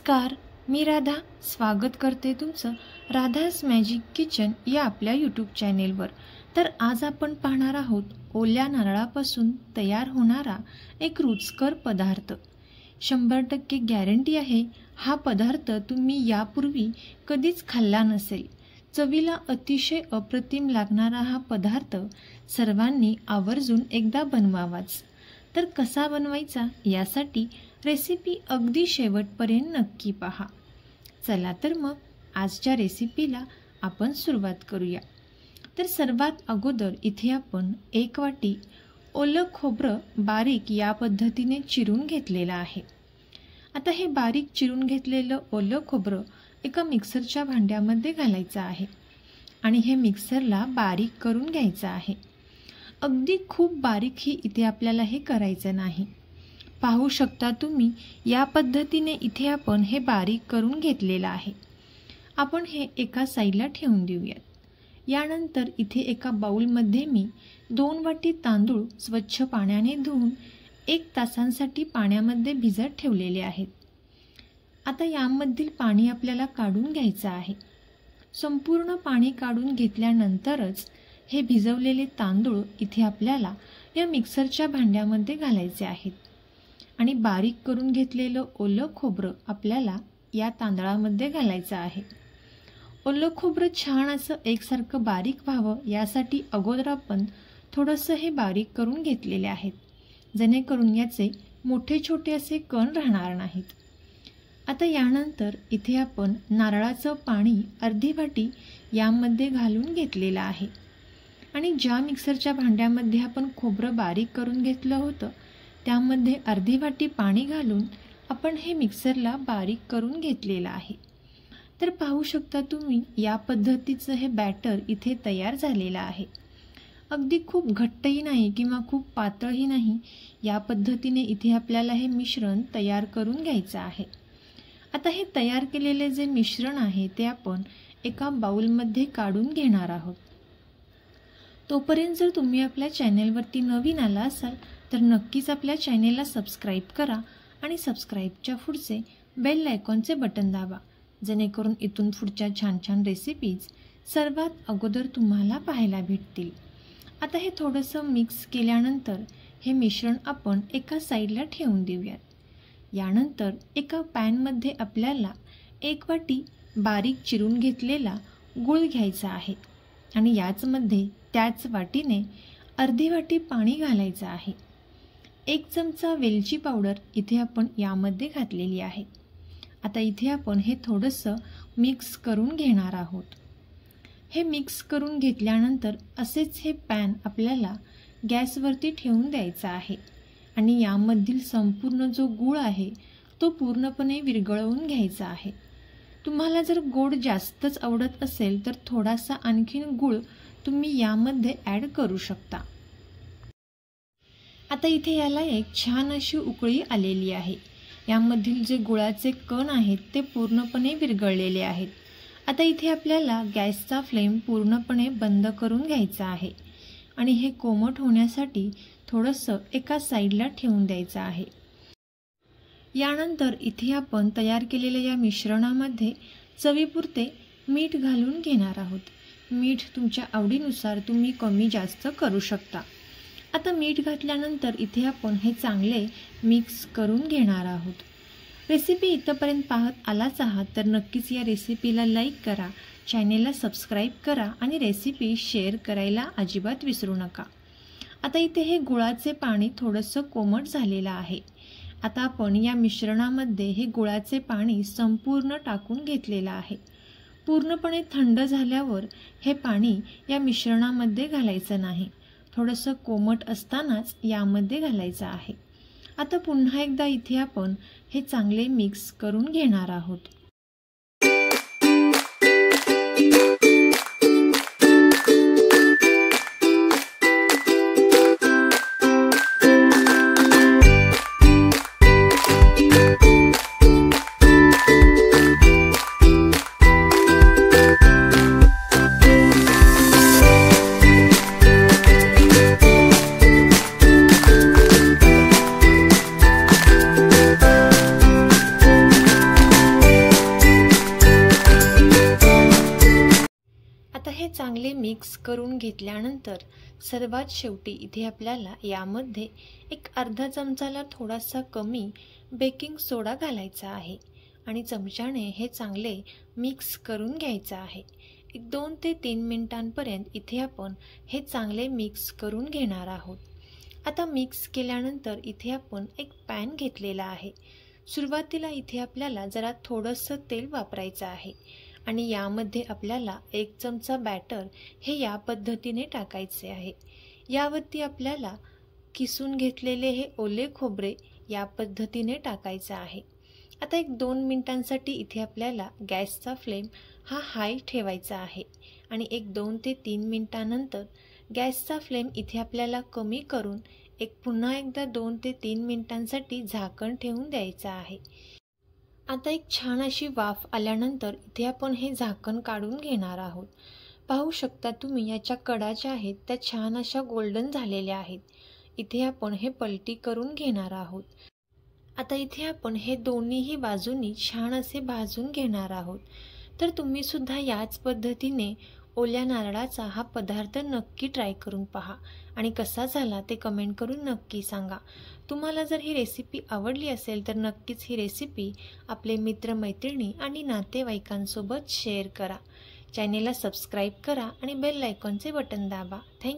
नमस्कार, मी राधा स्वागत करते तुमचं राधास मॅजिक किचन या आपल्या यूट्यूब चॅनेलवर। तर आज आपण पाहणार आहोत ओल्या नारळापासून तयार होणारा एक रुचकर पदार्थ। 100% गॅरंटी आहे हा पदार्थ तुम्ही यापूर्वी कधीच खाल्ला नसेल। चवीला अतिशय अप्रतिम लागणारा हा पदार्थ सर्वांनी आवर्जून एकदा बनवावाच। तर कसा बनवायचा यासाठी रेसिपी अगदी शेवटपर्यंत नक्की पहा। चला तर मग आजच्या रेसिपीला आपण सुरुवात करूया। तर सर्वात अगोदर इथे आपण 1 वाटी ओलं खोबरं बारीक या पद्धतीने चिरून घेतलेलं आहे। आता हे बारीक चिरून घेतलेलं ओलं खोबरं एका मिक्सरच्या भांड्यामध्ये घालायचं आहे आणि हे मिक्सरला बारीक करून घ्यायचं आहे। अगदी खूप बारीकही इथे आपल्याला हे करायचं नाही। पाहू शकता तुम्ही या पद्धतीने इथे आपण हे बारीक करून घेतलेलं आहे। आपण हे एका साईडला ठेवून देऊयात। यानंतर इथे एका बाउलमध्ये मी 2 वाटी तांदूळ स्वच्छ पाण्याने धुवून 1 तासांसाठी पाण्यामध्ये भिजत ठेवलेले आहेत। आता यामधील पाणी आपल्याला काढून घ्यायचं आहे। संपूर्ण पाणी काढून घेतल्यानंतरच हे भिजवलेले तांदूळ इथे आपल्याला या मिक्सरच्या भांड्यामध्ये घालायचे आहेत आणि बारीक करून घेतलेलं ओलं खोबरं आपल्याला या तांदळामध्ये घालायचं आहे। ओलं खोबरं छान असं एकसारखं बारीक व्हावं यासाठी अगोदर आपण थोडंसं हे बारीक करून घेतलेले आहेत, जेणेकरून याचे मोठे छोटे असे कण राहणार नाहीत। आता यानंतर इथे आपण नारळाचं पाणी अर्धी वाटी यामध्ये घालून घेतलेलं आहे आणि ज्या मिक्सरच्या भांड्यामध्ये आपण खोबरं बारीक करून घेतलं होतं त्यामध्ये अर्धी वाटी पाणी घालून आपण हे मिक्सरला बारीक करून घेतलेलं आहे। तर पाहू शकता तुम्ही या पद्धतीचं हे बॅटर इथे तयार झालेलं आहे। अगदी खूप घट्टही नाही किंवा खूप पातळही नाही, या पद्धतीने इथे आपल्याला हे मिश्रण तयार करून घ्यायचं आहे। आता हे तयार केलेले जे मिश्रण आहे ते आपण एका बाउलमध्ये काढून घेणार आहोत। तोपर्यंत जर तुम्ही आपल्या चॅनेलवरती नवीन आला असाल तर नक्कीच आपल्या चॅनेलला सबस्क्राईब करा आणि सबस्क्राईबच्या पुढचे बेल आयकॉनचे बटन दाबा, जेणेकरून इथून पुढच्या छान छान रेसिपीज सर्वात अगोदर तुम्हाला पाहायला भेटतील। आता हे थोडंसं मिक्स केल्यानंतर हे मिश्रण आपण एका साईडला ठेवून देऊयात। यानंतर एका पॅनमध्ये आपल्याला 1 वाटी बारीक चिरून घेतलेला गूळ घ्यायचा आहे आणि याचमध्ये त्याच वाटीने अर्धी वाटी पाणी घालायचं आहे। 1 चमचा वेलची पावडर इथे आपण यामध्ये घातलेली आहे। आता इथे आपण हे थोडंसं मिक्स करून घेणार आहोत। हे मिक्स करून घेतल्यानंतर असेच हे पॅन आपल्याला गॅसवरती ठेवून द्यायचा आहे आणि यामधील संपूर्ण जो गूळ आहे तो पूर्णपणे विरघळवून घ्यायचा आहे। तुम्हाला जर गोड जास्तच आवडत असेल तर थोडासा आणखीन गूळ तुम्ही यामध्ये ॲड करू शकता। आता इथे याला एक छान अशी उकळी आलेली आहे। यामधील जे गुळाचे कण आहेत ते पूर्णपणे विरघळलेले आहेत। आता इथे आपल्याला गॅसचा फ्लेम पूर्णपणे बंद करून घ्यायचा आहे आणि हे कोमट होण्यासाठी थोडंसं एका साईडला ठेवून द्यायचं आहे। यानंतर इथे आपण तयार केलेल्या या मिश्रणामध्ये चवीपुरते मीठ घालून घेणार आहोत। मीठ तुमच्या आवडीनुसार तुम्ही कमी जास्त करू शकता। आता मीठ घातल्यानंतर इथे आपण हे चांगले मिक्स करून घेणार आहोत। रेसिपी इथपर्यंत पाहत आलाच आहात तर नक्कीच या रेसिपीला लाईक करा, चॅनेलला सबस्क्राईब करा आणि रेसिपी शेअर करायला अजिबात विसरू नका। आता इथे हे गुळाचे पाणी थोडंसं कोमट झालेलं आहे। आता आपण या मिश्रणामध्ये हे गुळाचे पाणी संपूर्ण टाकून घेतलेलं आहे। पूर्णपणे थंड झाल्यावर हे पाणी या मिश्रणामध्ये घालायचं नाही, थोडंसं कोमट असतानाच यामध्ये घालायचं आहे। आता पुन्हा एकदा इथे आपण हे चांगले मिक्स करून घेणार आहोत। घेतल्यानंतर सर्वात शेवटी इथे आपल्याला यामध्ये एक अर्धा चमचाला थोडासा कमी बेकिंग सोडा घालायचा आहे आणि चमच्याने हे चांगले मिक्स करून घ्यायचं आहे। 2 ते 3 मिनिटांपर्यंत इथे आपण हे चांगले मिक्स करून घेणार आहोत। आता मिक्स केल्यानंतर इथे आपण एक पॅन घेतलेला आहे। सुरुवातीला इथे आपल्याला जरा थोडंसं तेल वापरायचं आहे आणि यामध्ये आपल्याला 1 चमचा बॅटर हे या पद्धतीने टाकायचे आहे। यावरती आपल्याला किसून घेतलेले हे ओले खोबरे या पद्धतीने टाकायचं आहे। आता 2 मिनिटांसाठी इथे आपल्याला गॅसचा फ्लेम हा हाय ठेवायचा आहे आणि 2 ते 3 मिनिटांनंतर गॅसचा फ्लेम इथे आपल्याला कमी करून पुन्हा एकदा 2 ते 3 मिनिटांसाठी झाकण ठेवून द्यायचं आहे। आता छान अशी वाफ आल्यानंतर इथे आपण हे झाकण काढून घेणार आहोत। पाहू शकता तुम्ही याच्या कडा ज्या आहेत त्या छान अशा गोल्डन झालेल्या आहेत। इथे आपण हे पलटी करून घेणार आहोत। आता इथे आपण हे दोन्हीही बाजूंनी छान असे भाजून घेणार आहोत। तर तुम्ही सुद्धा याच पद्धतीने ओल्या नारळाचा हा पदार्थ नक्की ट्राय करून पहा आणि कसा झाला ते कमेंट करून नक्की सांगा। तुम्हाला जर ही रेसिपी आवडली असेल तर नक्कीच ही रेसिपी आपले मित्रमैत्रिणी आणि नातेवाईकांसोबत शेअर करा। चॅनेलला सबस्क्राईब करा आणि बेल आयकॉनचे बटन दाबा। थँक्यू।